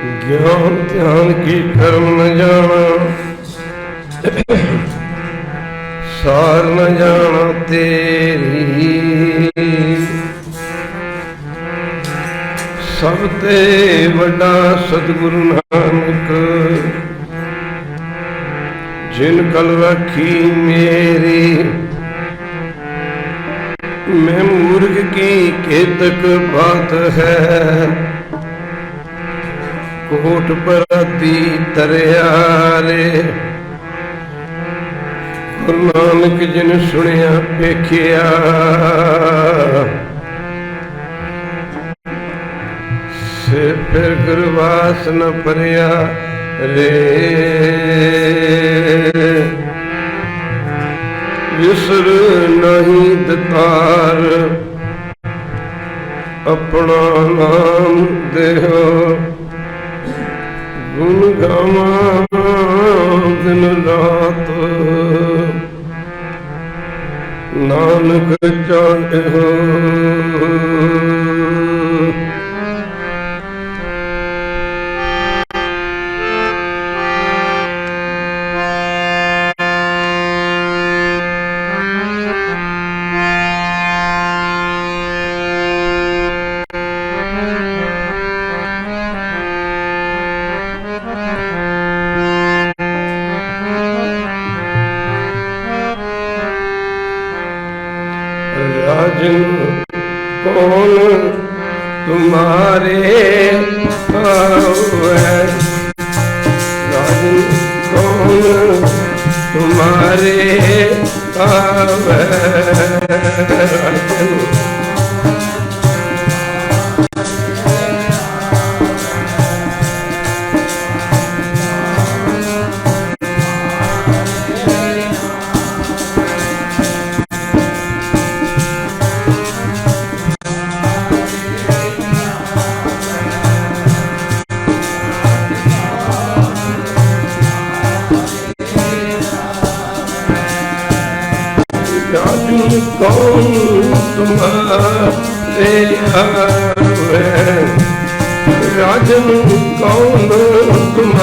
ज्ञान ध्यान की कर्म न जाना, सार न जाना तेरी। सब ते वड्डा सतगुरु नानक, जिन कल रखी मेरी। मैं मूर्ख की केतक बात है, कोट पर अति तरियारे। गुरु नानक जिन सुनिया देखिया, से फिर गुरवास न परिया रे। विसर नहीं दतार, अपना नाम देहो। गुण गावा दिन रात, नानक चाहे हो। राजन कौन तुम्हारे है, राजन कौन तुम्हारे है। राजन कौन तुम्हारे है, राजन कौन तुम्हारे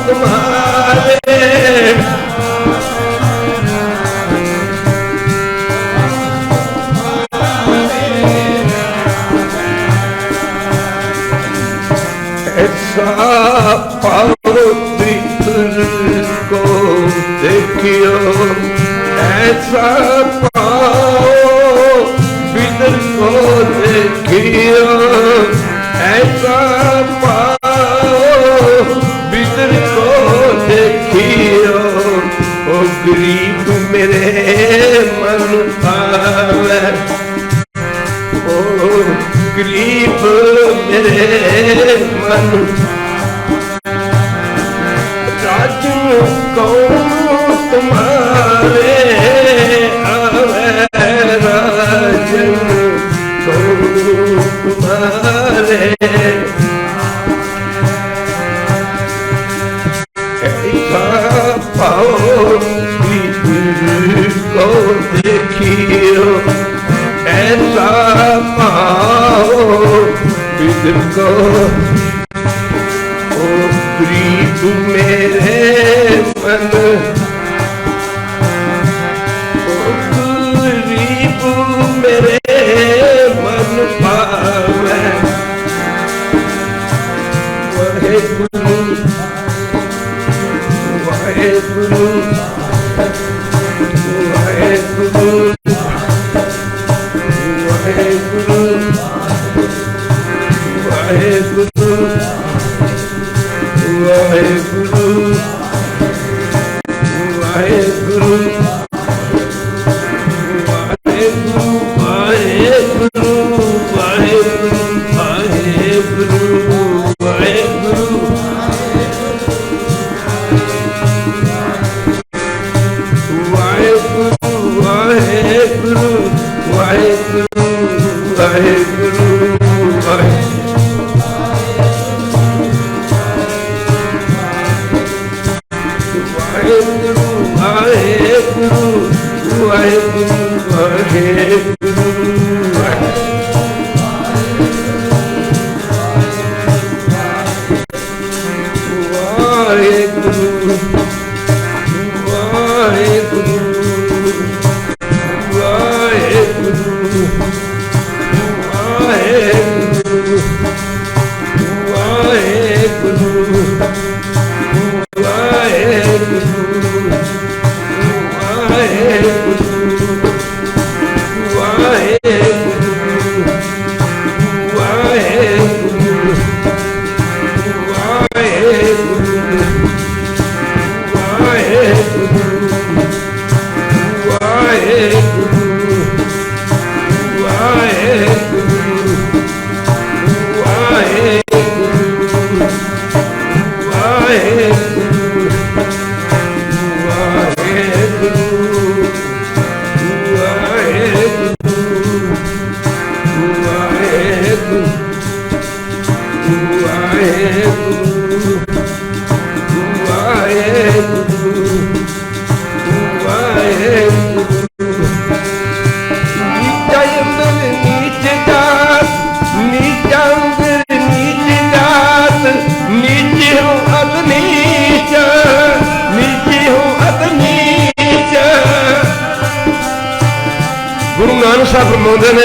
तुम्हारे ऐसा पाओ बितर को देखियो, ऐसा पाओ बितर को देखियो, ऐसा पाओ बितर को देखियो। ओ गरीब मेरे मन पावे, ओ गरीब मेरे मन। राजन कौन तुम्हारे आवे, राजन कौन तुम्हारे। ऐसा पाओ बितर को देखियो, ऐसा पाओ बितर को। ओ गरीब मेरे मन, ओ गरीब मेरे मन पावे। वाहेगुरु वाहेगुरु वाहेगुरु वाहेगुरु वाहेगुरु वाहेगुरु वाहेगुरु वाहेगुरु वाहेगुरु वाहेगुरु वाहेगुरु वाहेगुरु वाहेगुरु ਸਾਹਿਬ ਫਰਮਾਉਂਦੇ ਨੇ,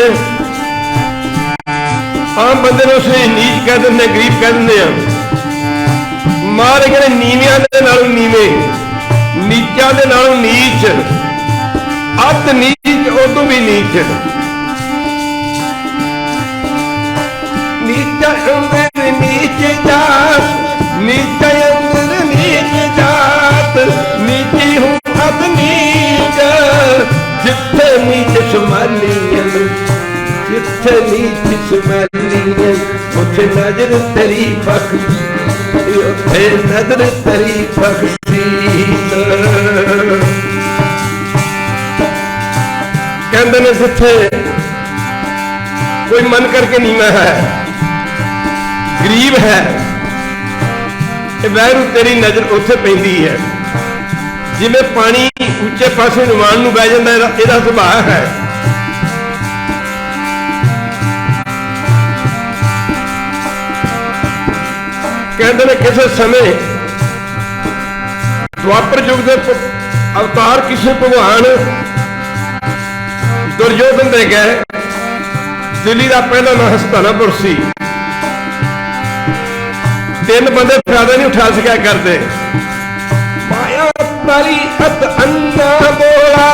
ਆਮ ਬੰਦੇ ਨੂੰ ਅਸੀਂ ਨੀਚ ਕਹਿ ਦਿੰਦੇ, ਗਰੀਬ ਕਹਿ ਦਿੰਦੇ ਆ। ਮਹਾਰਾਜ ਕਹਿੰਦੇ ਨੀਵਿਆਂ ਦੇ ਨਾਲੋਂ ਨੀਵੇਂ, ਨੀਚਾਂ ਦੇ ਨਾਲੋਂ ਨੀਚ, ਅੱਤ ਨੀਚ ਉਦੋਂ ਵੀ ਨੀਚ। ਨੀਚਾ ਅੰਦਰ ਨੀਚ ਜਾਤ, ਨੀਚਾ ਅੰਦਰ ਨੀਚ ਜਾਤ, ਨੀਚੀ ਹੂੰ ਅੱਤ ਨੀਚ। जिथे नीच संभालियन, जिथे नीच संभालियन, उथे नजर तेरी बख्शी, उथे नजर तेरी बख्शी। कहते ने जिथे कोई मन करके नीवा है, गरीब है, वैरू तेरी नजर उथे पैंदी है। जिवें पानी उच्चे पासे निवाण नूं बह जांदा, इहदा सुभाव है। कहते ने किसी समय द्वापर युग के अवतार किसी भगवान दुर्योधन दे गए। दिल्ली का पहला नाम हस्तिनापुर सी। तीन बंदे फायदा नहीं उठा सकिया करते। माया तारी अत अन्ना बोला,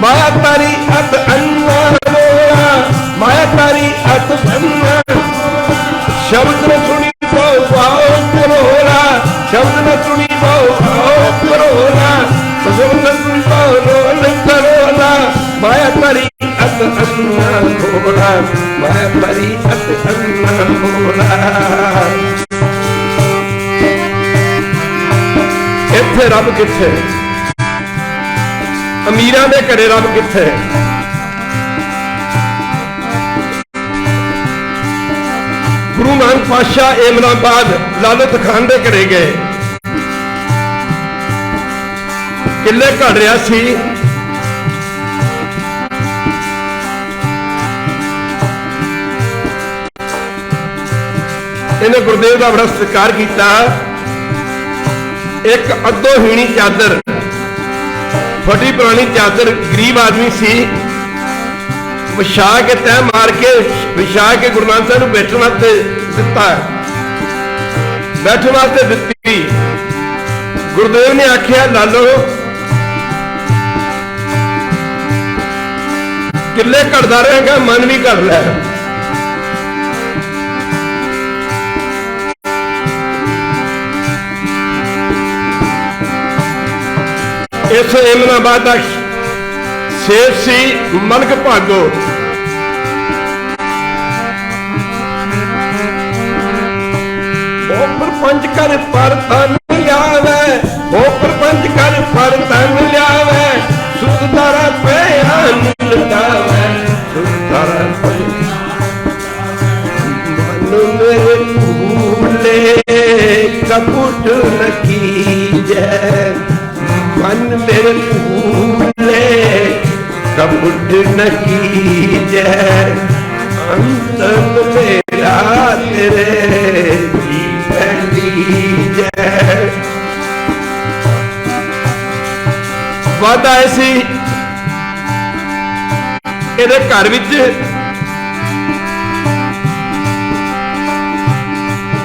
माया तारी अत अन्ना बोला, माया तारी अत अन्ना। शब्द न सुनी भाव करोला, शब्द न सुनी भाव करोला, शब्द न सुनी भाव करोला। माया तारी अत अन्ना बोला, माया तारी अत अन्ना बोला। इत्थे रब किथे, अमीरां दे घरे रब किथे। गुरु नानक पातशाह इमराबाद लालत खान दे घरे गए। किले घड़ रहा सी। इन्हें गुरुदेव का बड़ा सत्कार किया। एक अद्धो हीणी चादर, फटी पुरानी चादर, गरीब आदमी सी, विछा के तह मार के विछा के गुरु नानक साहब को बैठने वास्ते दिता, बैठने वास्ते दिती। गुरुदेव ने आख्या लालो किले घड़दा रहेगा, मन भी घड़ लै। इस इमराबाद का शेर सी मलक भागो। प्रपंच कर पर तन लियावे, ओ प्रपंच कर पर तन लियावे, सुतारा पे लुटावे, सुतारा पे मन मेरे भूले कपुट न कीजे, मन मेरे भूले कपुट न कीजे, अंत मेरा तेरे वादा ऐसी इहदे घर विच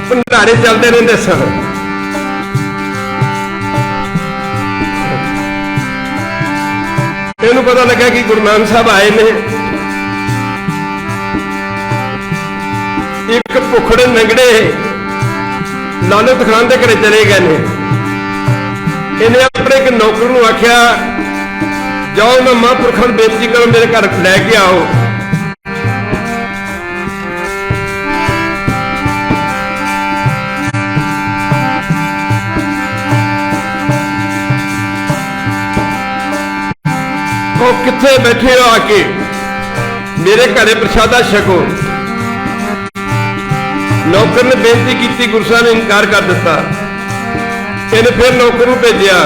भंडारे चलते रहते सन। इहनूं पता लगा कि गुरु नानक साहब आए ने। एक भुखड़े नंगड़े लालत खान के घरे चले गए ने। इन्हें अपने एक नौकर नूं आख्या, जाओ मैं महापुरखों बेनती करो मेरे घर लैके आओ। वो किथे बैठे हो, आके मेरे घरे प्रसादा छको। नौकर ने बेनती की, गुरु साहब ने इनकार कर दिता। इन्हें फिर नौकर नूं भेजिया।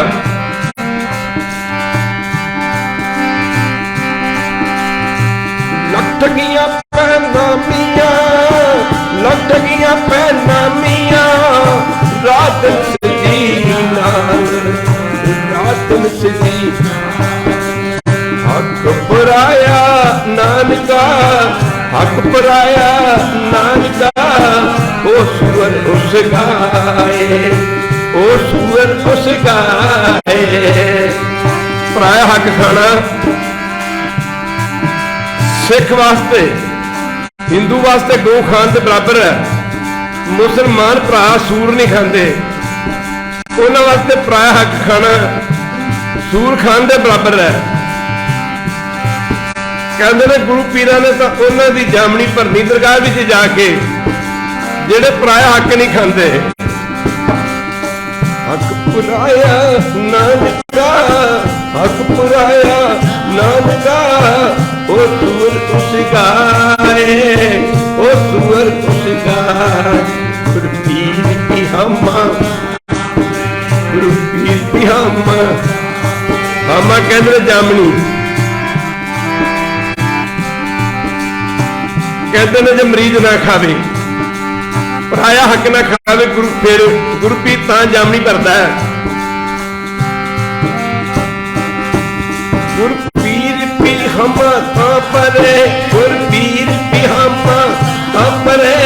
लख ठगियां पैना मियां, लख ठगियां पैना मियां, रात सजी नाल, रात सजी। हक पराया नानका, हक पराया नानका, ओ सुअर उस गाए, ओ सुअर उस गाए। पराया हक खाना सिख वास्ते, हिंदू वास्ते गौ खान के बराबर है। मुसलमान भरा सूर नहीं खाते, उन्होंने वास्ते पराया हक खाना सूर खान के बराबर है। कहते ने गुरु पीरा ने तो उन्होंने जामनी भरनी दरगाह में जाके जेड़े पराया हक नहीं खाते। हक पुराया नानका, हक पुराया नानका, ओ सुअर उस गाए, ओ सुअर उस गाए। गुरु पीर पिहामा, गुरु पीर पिहामा, हामा कहते जामनी। कहते ने जो मरीज ना खावे, पराया हक ना खावे, गुरु फिर गुरु पीर तां जामनी भरदा है। गुर पीर भी हम परे, गुर पीर भी हम परे,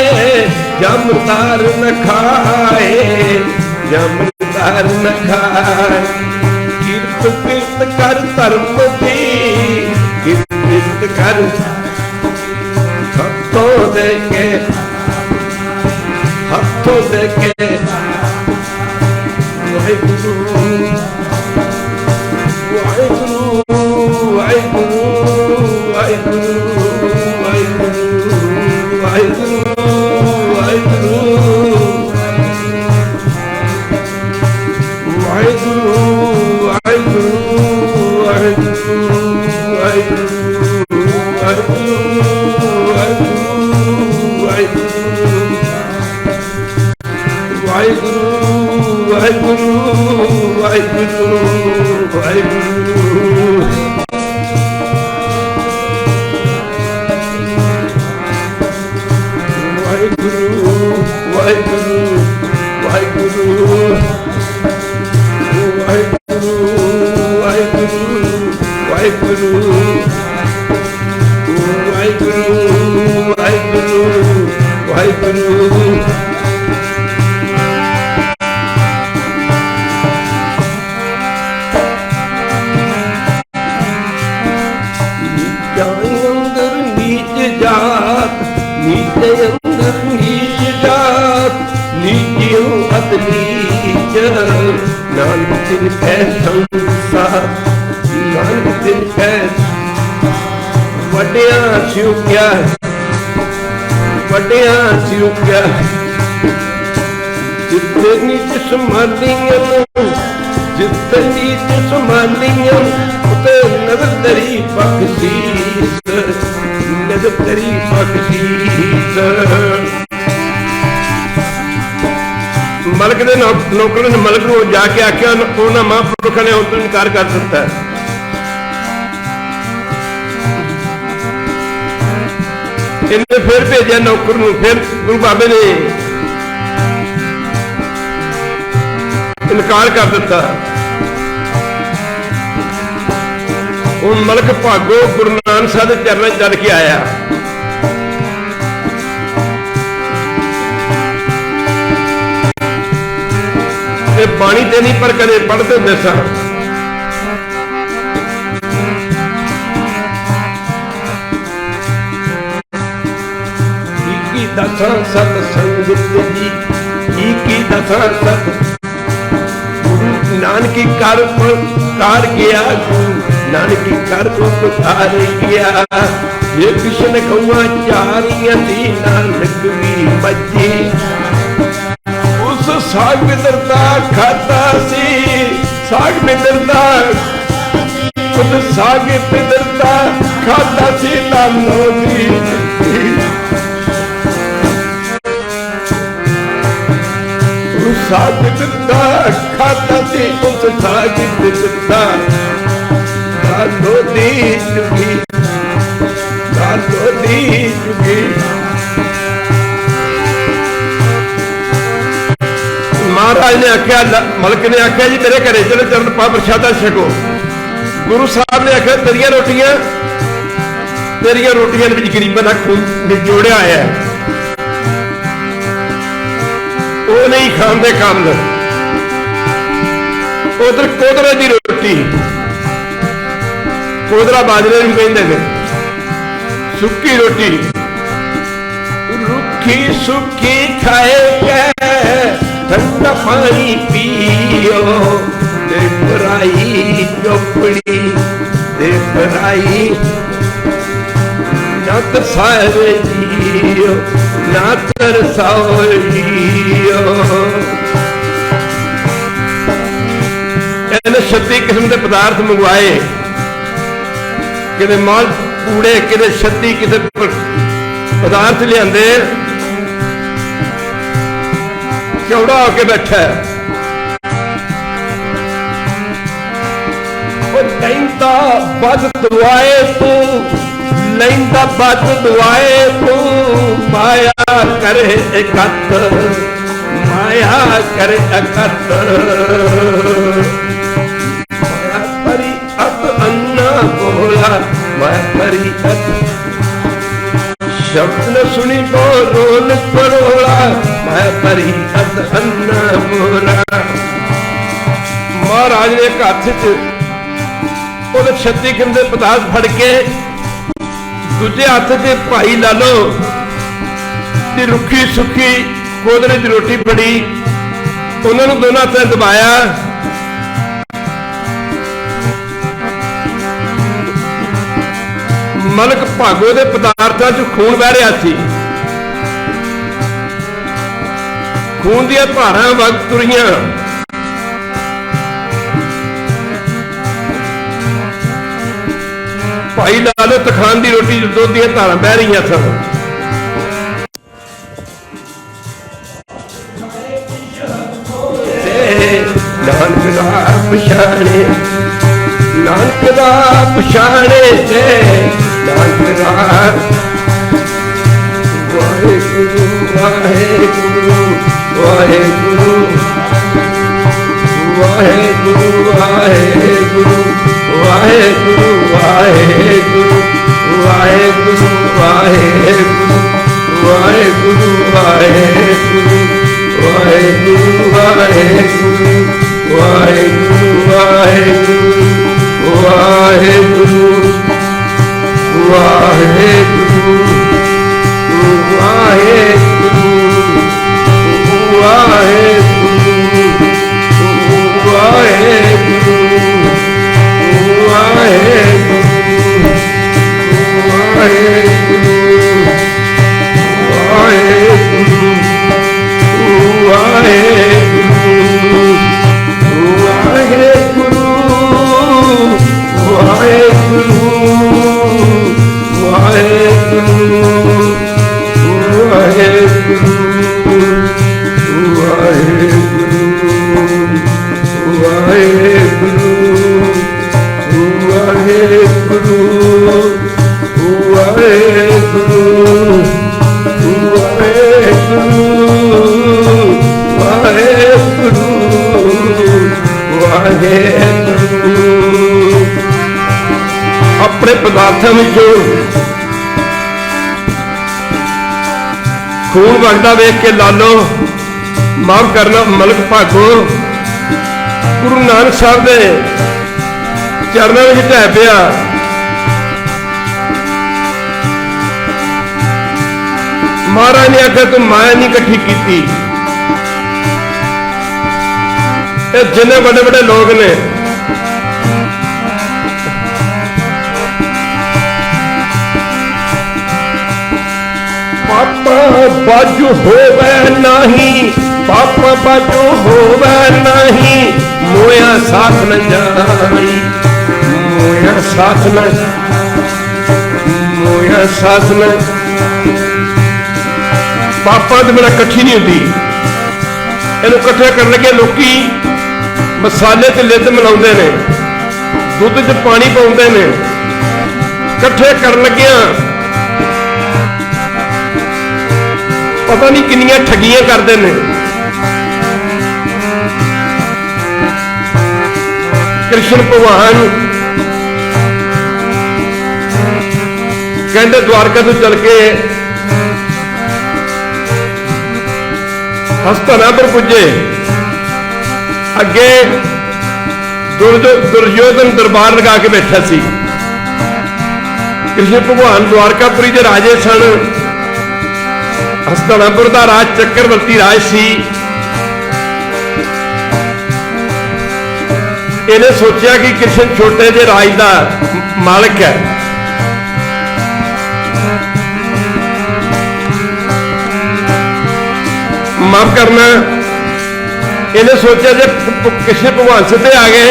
जमदार न खाए, जमदार न खाए। कीर्त कीर्त कर धर्म दी, कीर्त कीर्त कर हाथों दे के, हाथों दे के वाहिगुरु वाहिगुरु वाहिगुरु वाहिगुरु वाहिगुरु वाहिगुरु वाहिगुरु जितने नीच समाधियां, जितने नीच समाधियां, उते नदरी बख्शीस, नदरी बख्शीस। मलक ने नौकर ने मलक को जाके आख्या, उन्होंने महापुरुषों ने उनको इनकार कर दिता है। इन्हें फिर भेजा नौकर नूं, फिर गुरु बाबे ने इनकार कर दिता। हुण मलक भागो गुरु नानक साहब के चरणों च चल के आया। बाणी ते नहीं पर कदे पढ़ते हुंदे सन। दसा सत संगत जी, की दसा सत गुरु नानकी कर कार गया, गुरु नानकी कर को पुकार गया। ये कृष्ण कौआ चारियां दी नानक भी बजी, उस साग मित्रता खाता सी, साग मित्रता उस साग मित्रता खाता सी नानो दी। साग मित्रता खाता सी, उस साग मित्रता नानो दी चुकी, नानो दी चुकी। महाराज ने आख्या, मलक ने आख्या जी मेरे घरे चलो चरण पा प्रशादा छको। गुरु साहब ने आख्या तेरिया रोटियां विच गरीबां दा खून निचोड़िया है, वो नहीं खाते कामल। उधर कोदरे की रोटी, कोदरा बाजरे नूं कहंदे ने, सुक्की रोटी रुखी सुखी खाए के ठंडा पानी पियो, ते भराई चोपड़ी ते भराई ना तरसाए जियो, ना तरसाओ जियो। इन्हें 36 किस्म के पदार्थ मंगवाए, कि माल पूड़े कि 36 किस्म पदार्थ लियादे। चौड़ा होके बैठा है, लैंदा बद दुआए तू, लैंदा बद दुआए तू, माया करे एकत, माया करे एकत। माया परी अब अन्ना महाराज ने एक हाथ च 36 किस्म के पदार्थ फड़ के, दूजे हाथ च भाई लालो की रुखी सुखी कोदरे की रोटी फड़ी, उन्होंने दोनों हाथों दबाया। मलक भागो के पदार्थों च खून बह रहा थी, खून दियां धारां वग तुरियां। भाई लालो तखान की रोटी दुध दियां धारां बह रही सन। नानक दा पछाणे, नानक दा पछाणे ते नानक दा वाहेगुरु वाहेगुरु वाहेगुरु वाहेगुरु वाहेगुरु वाहेगुरु वाहेगुरु वाहेगुरु वाहेगुरु वाहेगुरु वाहेगुरु वाहेगुरु वाहेगुरु वाहेगुरु वाहेगुरु वाहेगुरु वाहेगुरु वाहेगुरु अपने पदार्थों में खून वगदा वेख के लालो माफ करना मलक भागो गुरु नानक साहब के चरणों में ढह पिया। महाराज ने आखिया तू माया नहीं कट्ठी की, जिन्ने बड़े बड़े लोग ने पापा बाजू होवे नहीं, पापा बाजू होवे नहीं, मोया साथ न जाई, मोया साथ न, मोया साथ न। पापा तो मेरा कट्ठी नहीं होती, इन्हू कट्ठे कर लगे लोकी मसाले ते लिद मिलाउंदे ने, दुध च पानी पाउंदे ने, कट्ठे कर लगिया पता नहीं किन्नियां ठगियां करते हैं। कृष्ण भगवान कहते द्वारका तो चल के हस्तिनापुर पुजे, अगे दुर्योधन दरबार लगा के बैठा सी। कृष्ण भगवान द्वारकापुरी के राजे सन, हस्तिनापुर का राज चक्रवर्ती राज सी। इन्हें सोचा कि कृष्ण छोटे जे राज का मालिक है, माफ करना। इन्हें सोचा जे कृष्ण भगवान सीधे आ गए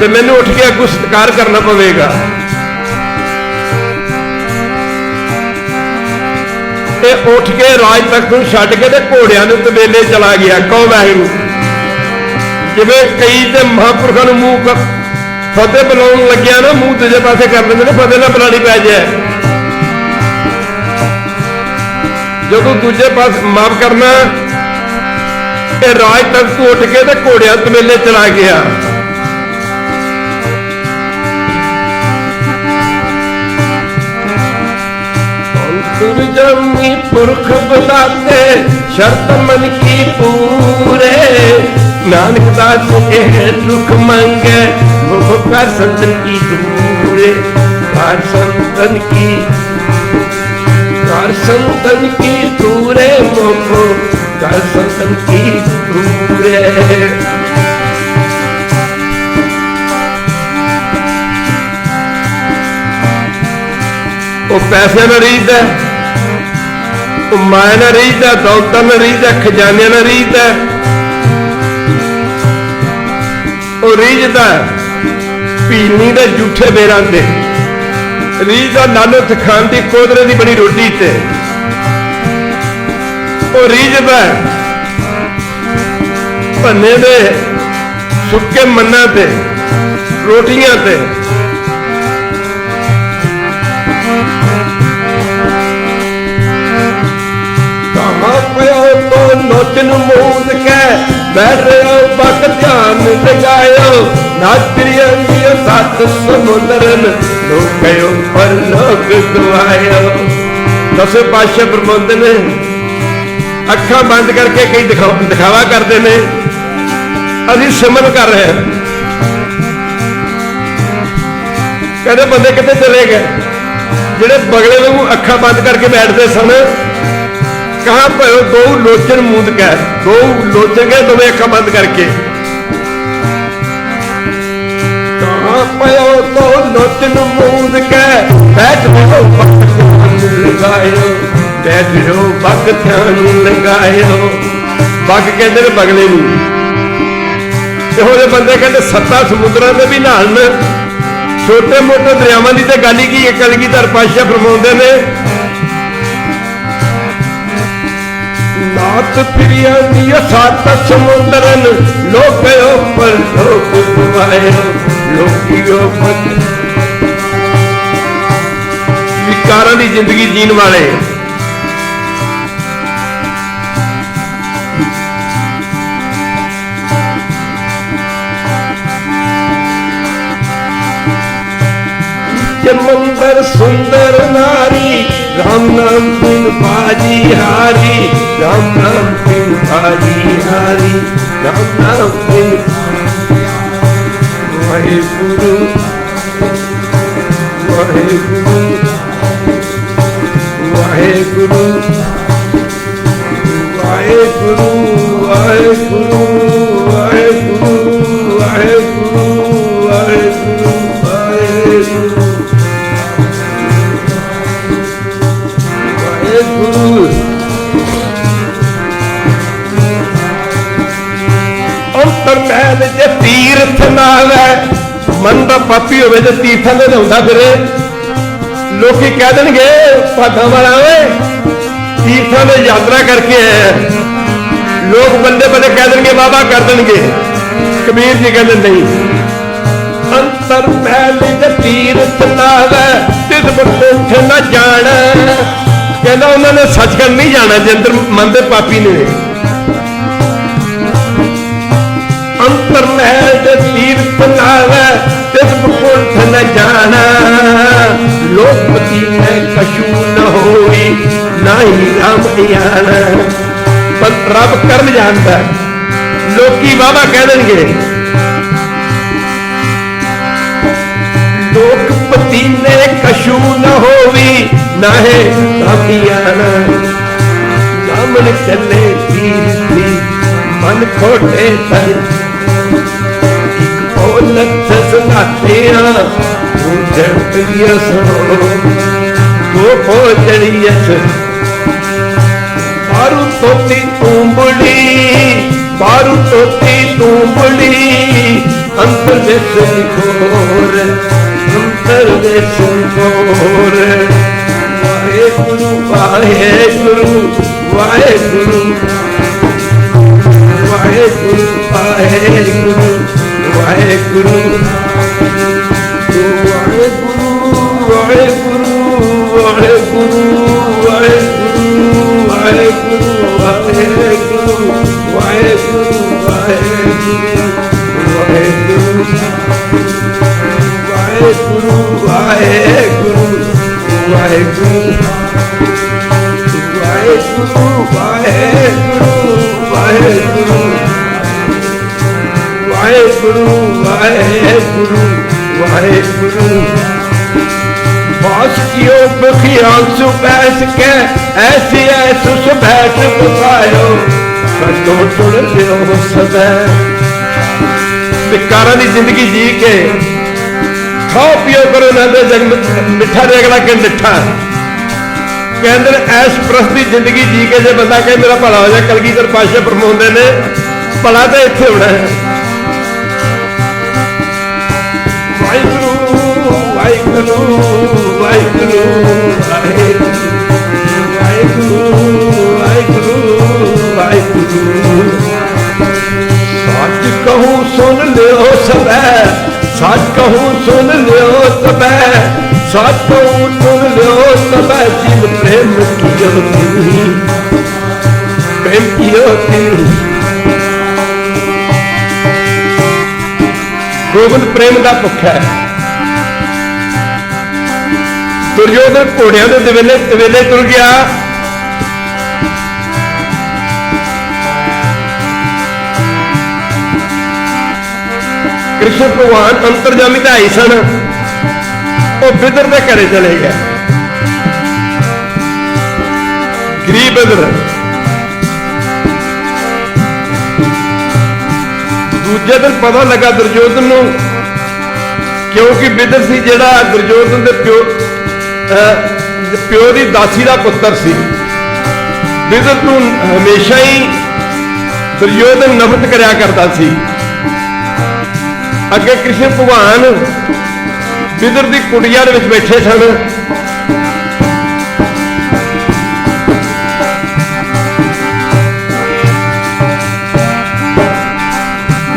तो मैनू उठ के अगू सत्कार करना पवेगा। उठ के राज तख्त को छड्ड के घोड़िया के तबेले चला गया। कौन वाहिगुरू जिवें कई तो महापुरखों मूँह फतेह बुलाउण लग्या ना, मूँह दूजे पासे कर लेंगे, फतेह ना बुलानी पै जाए। जो दूजे पास माफ करना, राज तख्त तो उठ के घोड़िया तबेले चला गया। जमी पुरख बताते शर्त मन की पूरे, नानक दास यह दुख मांगे मुख कर संतन की दूरे। कर संतन की दूरे मुख कर संतन की दूरे। वो पैसे ना रीझदा, वो माया ना रीझदा, दौलत ना रीझदा, खजाने ना रीझदा, वो रीझदा पीनी दे जूठे बेरां ते, रीझदा लालो खान की कोदरे की बड़ी रोटी ते, वो रीझदा भन्ने दे सुक्के मन्ना ते रोटियां ते। तो नोचन मूद के बैठ रहे बक ध्यान लगायो, नाच सत समुद्रन लोकयो पर लोक गवायो। दस पातशाह प्रबंध ने अखा बंद करके कई दिखावा करते हैं, अभी सिमरन कर रहे हैं। कहते बंदे कितने चले गए जेड़े बगले में अखा बंद करके बैठते सन, कहा भयो दो लोचन मूंद के, दो लोचन गए दोवें अखा बंद करके। कहा भयो दो लोचन मूंद के बैठ रहो बक ध्यान लगायो, बैठ रहो बक ध्यान लगायो। बक कहते ने बगले नूं, ਇਹੋ ਜਿਹੇ बंदे कहते सत्ता समुद्रां दे भी नहान, छोटे मोटे दरियावां दी ते गल ही की। कलगीधर पातशाह फरमाउंदे ने नाथ प्रिया दिया सात समुद्रन लोकयो पर लोक गवायो, लोकियो पर विकारां दी जिंदगी जीण वाले मंदिर सुंदर नारी, राम नाम बिन बाजी हारी, राम नाम बिन बाजी हारी, राम नाम बिन। वाहेगुरु वाहेगुरु वाहेगुरु वाहेगुरु वाहेगुरु वाहेगुरु वाहेगुरु वाहेगुरु वाहेगुरु। अंतर महल जे तीर्थ नाल मन का पापी होवे जे तीर्थां दे नहाउंदा फिरे, लोकी कह देणगे भागां वाला ओए तीर्थां दे यात्रा करके आए। लोग बंदे बंदे कह देणगे वाह वाह कर देणगे। कबीर जी कहते नहीं, अंतर महल जे तीर्थ नाल तिस बरकोठ न जाना। कहना उन्होंने सचखंड नहीं जाना जे अंदर मन दे पापी ने। अंतर महल तीर्थ नावे तिस बरकोठ न जाना, लोकपति में कशु न होई ना ही राम आना। पर रब कर्म जानता है, लोकी वावा कह देंगे लोकपति ने कशु न होवी ना है रामियाना। दामन चले तीर्थी मन खोटे तन, एक बोलत सुनाते प्रिय सुनो दो भोजनियस। बारू तोती तूंबड़ी बारू तोती तूंबड़ी, अंतर देश घोर अंतर देश घोर। वाहेगुरु वाहेगुरु वाहेगुरु वाहेगुरु वाहेगुरु वाहेगुरु वाहेगुरु वाहेगुरु वाहेगुरु वाहेगुरु वाहेगुरु वाहेगुरु वाहेगुरु वाहेगुरु वाहेगुरु वाहेगुरु वाहेगुरु। वाहेगुरु वाहेगुरु वाहेगुरु वाहेगुरु। बास कियो बखियांसु बैस के ऐसी ऐसुस बैठ बुखायो सतो सुन लियो सदै। विकारां दी जिंदगी जी के खाओ पियो करो ना दे जग मिठा रेगड़ा के निठा कहते ऐश प्रस्त की जिंदगी जी के जो बंदा कहे मेरा भला हो जाए कलगीधर पातशाह फरमाउंदे ने भला तो इत्थे होना है। वाहिगुरु वाहिगुरु वाहिगुरु वाहिगुरु वाहिगुरु वाहिगुरु। सच कहूँ सुन लियो सबे सच कहूँ सुन लियो सबे सच कहूँ सुन लियो सबे जीव प्रेम कियो तिन्ही प्रेम कियो तिन्ही। गोबिंद प्रेम का भुखा है। दुर्योधन घोड़िया के दवेले तवेले तुर गया। कृष्ण भगवान अंतरजामी तो आई सन वो बिदर के घरे चले गए। गरीब बिदर दूजे दिन पता लगा दुर्योधन को क्योंकि बिदर सी जिहड़ा दुर्योधन के प्यो की दासी का पुत्र सी। बिदर तू हमेशा ही दुर्योधन नफरत करया करता सी। अगे कृष्ण भगवान बिदर की कुटिया बैठे सन।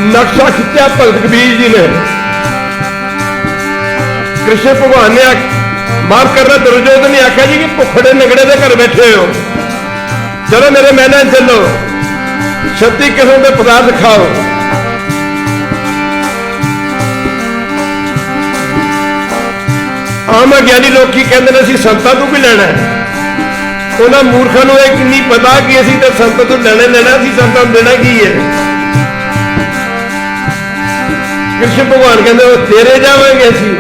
नक्शा खिंचा भगत कबीर जी ने। कृष्ण भगवान ने माफ करना दुर्योधन ने आख्या जी कि भुखड़े नगड़े के घर बैठे हो चलो मेरे महल चलो 36 किस्म के पदार्थ खाओ। आम अज्ञानी लोग कहते हैं असीं संतां तो भी लेना है। उन्होंने मूर्खों को यह नहीं पता कि असीं तो संतां तो लेना असीं संतां नूं देना की है। कृष्ण भगवान कहते वो तेरे जावांगे असीं।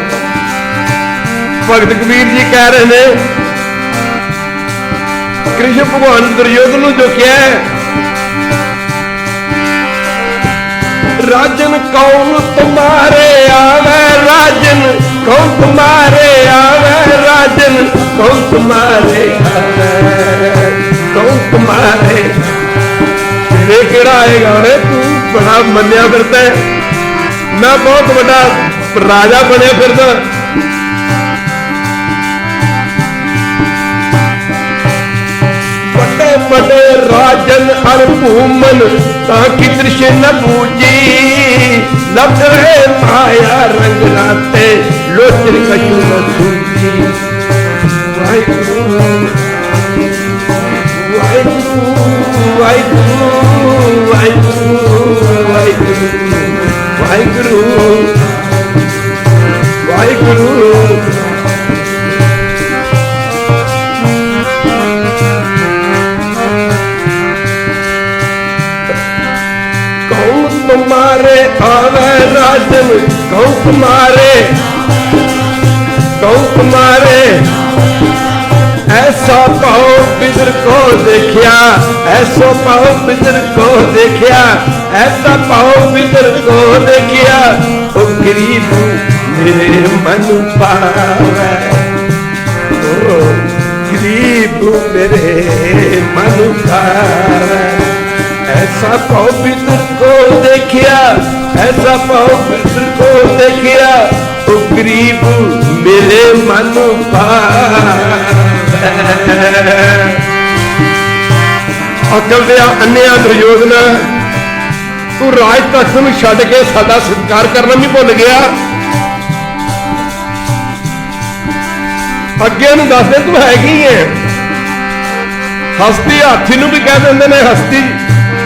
भगत कबीर जी कह रहे हैं कृष्ण भगवान दुर्योधन को जो क्या है राजन कौन तुम्हारे आवे राजन कौन तुम्हारे आवे राजन कौन तुम्हारे आवे कौन तुम्हारे। तेरे केड़ा आएगा तू बड़ा मनिया फिरता है। मैं बहुत बड़ा राजा बनया फिरदा। बड़े बड़े राजन हर भूमन ताकि दृश्य न बूझी लग रहे माया रंग लाते लोचन कशु न सूझी। वाहिगुरु वाहिगुरु वाहिगुरु वाहिगुरु वाहिगुरु वाहिगुरु वाहिगुरु। तुम्हारे आवे राजन कहूँ तुम्हारे ऐसा पाओ बिदर को देखिया ऐसा पाओ बिदर को देखिया ऐसा पाओ बिदर को देखिया ओ गरीब मेरे मन पावे ओ गरीब मेरे मन पावे। ऐसा पवित्र को देखिया ऐसा पवित्र को देखिया तो गरीब मेरे मन अकल दिया अन्या दुर्योधन तू राज तख्त में छड़ के साडा सत्कार करना भी भुल गया। अगे नूं दस दे तू है की है। हस्ती हाथी नूं भी कह देंदे ने हस्ती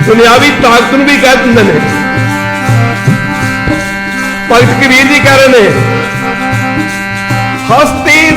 दुनियावी ताकत भी कह देंगे ने। भगत कबीर जी कह रहे हैं हस्ती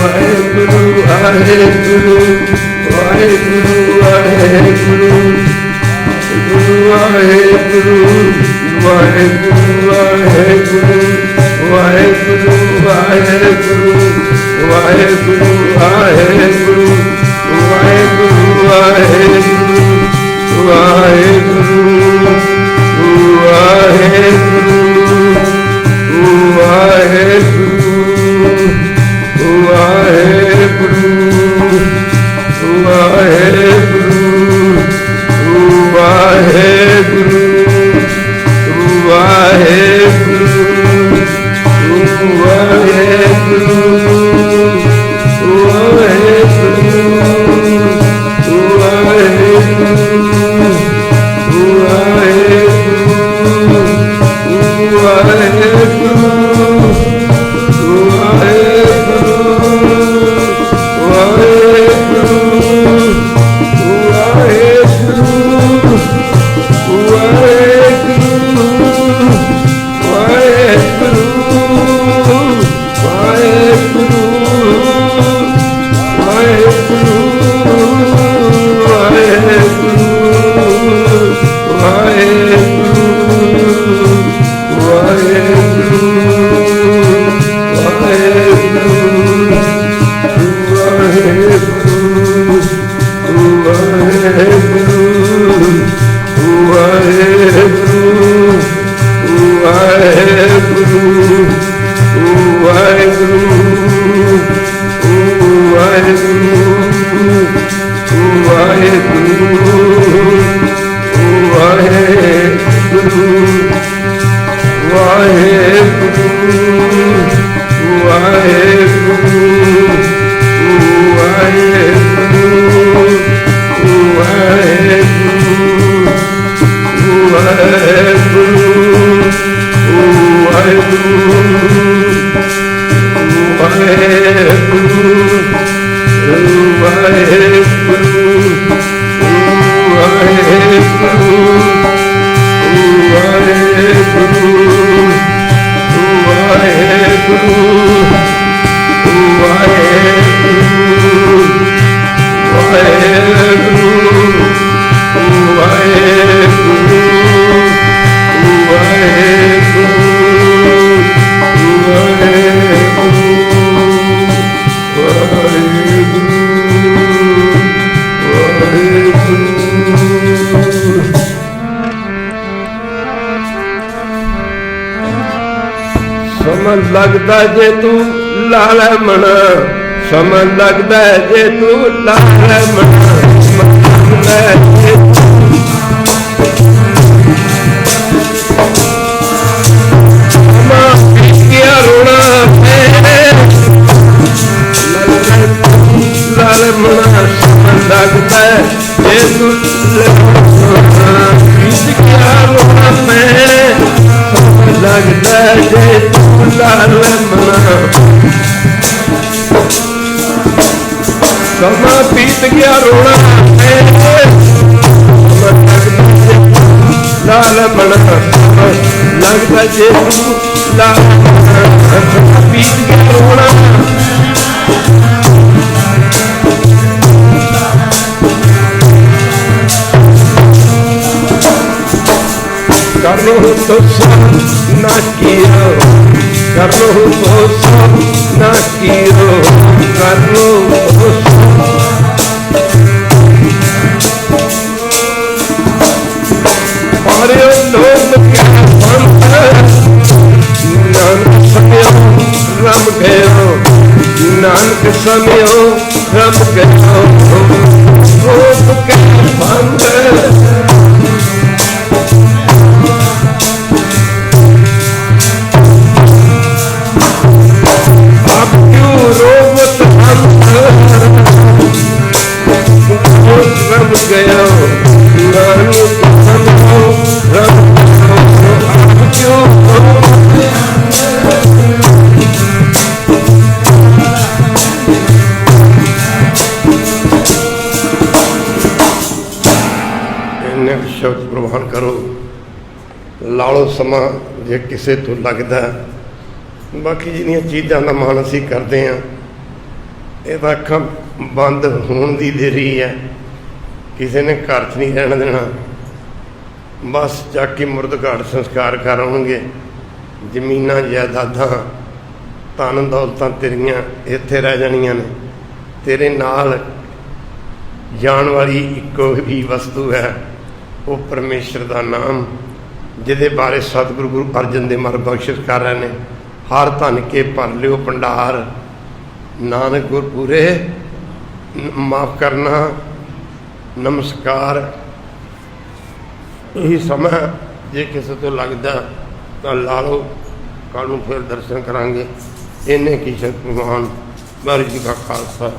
ਵਾਹਿਗੁਰੂ ਵਾਹਿਗੁਰੂ ਵਾਹਿਗੁਰੂ ਵਾਹਿਗੁਰੂ ਵਾਹਿਗੁਰੂ ਵਾਹਿਗੁਰੂ ਵਾਹਿਗੁਰੂ ਵਾਹਿਗੁਰੂ ਵਾਹਿਗੁਰੂ ਵਾਹਿਗੁਰੂ ਵਾਹਿਗੁਰੂ ਵਾਹਿਗੁਰੂ ਵਾਹਿਗੁਰੂ ਵਾਹਿਗੁਰੂ ਵਾਹਿਗੁਰੂ लगदा जे तू लाल मना समय लगदा जे तू लाल मना रोना लाल मना समय लगदा जे तू रोना लगदा जे तू लाल मना समा बीत गया रोना लाल मना लगदा जे तू लाल मना समा बीत गया रोना कर लो तो सब ना कियो कर लो तो सब ना कियो कर लो तो और लोग क्या नानक समय रम गयो नानक समय रम गयो लोग क्या बंद रम गयो नानक समझो रम आप क्यों इन्ने शब्द प्रवान करो लालो समा जे किसे तो लगता बाकी जिन्नियां चीज़ां का मान असीं करते हैं ਇਹ ਤਾਂ ਅੱਖਾਂ ਬੰਦ ਹੋਣ ਦੀ ਦੇਰੀ ਹੈ। ਕਿਸੇ ਨੇ ਘਰ 'ਚ ਨਹੀਂ ਰਹਿਣ ਦੇਣਾ, ਬਸ ਚੱਕ ਕੇ ਮੁਰਦ ਘਾਟ ਸੰਸਕਾਰ ਕਰ ਆਉਣਗੇ। ਜ਼ਮੀਨਾਂ ਜਾਇਦਾਦਾਂ ਧਨ ਦੌਲਤਾਂ ਤੇਰੀਆਂ ਇੱਥੇ ਰਹਿ ਜਾਣੀਆਂ ਨੇ। ਤੇਰੇ ਨਾਲ ਜਾਣ ਵਾਲੀ ਇੱਕੋ ਹੀ ਵਸਤੂ ਹੈ, ਉਹ ਪਰਮੇਸ਼ਰ ਦਾ ਨਾਮ, ਜਿਹਦੇ ਬਾਰੇ ਸਤਿਗੁਰੂ ਗੁਰੂ ਅਰਜਨ ਦੇਵ ਮਹਾਰਾਜ ਬਖਸ਼ਿਸ਼ ਕਰ ਰਹੇ ਨੇ। ਹਰ ਧਨ ਕੇ ਭਰ ਲਿਓ ਭੰਡਾਰ, ਨਾਨਕ ਗੁਰ ਪੂਰੇ ਮਾਫ ਕਰਨਾ। ਨਮਸਕਾਰ। ਇਹੀ ਸਮਾਂ ਜੇ ਕਿਸੇ ਤੋਂ ਲੱਗਦਾ ਤਾਂ ਲਾ ਲਓ, ਕੱਲ੍ਹ ਨੂੰ ਫਿਰ ਦਰਸ਼ਨ ਕਰਾਂਗੇ। ਇੰਨੇ ਕੀ ਸ਼ਕਤੀਮਾਨ। ਵਾਹਿਗੁਰੂ ਜੀ ਕਾ ਖਾਲਸਾ।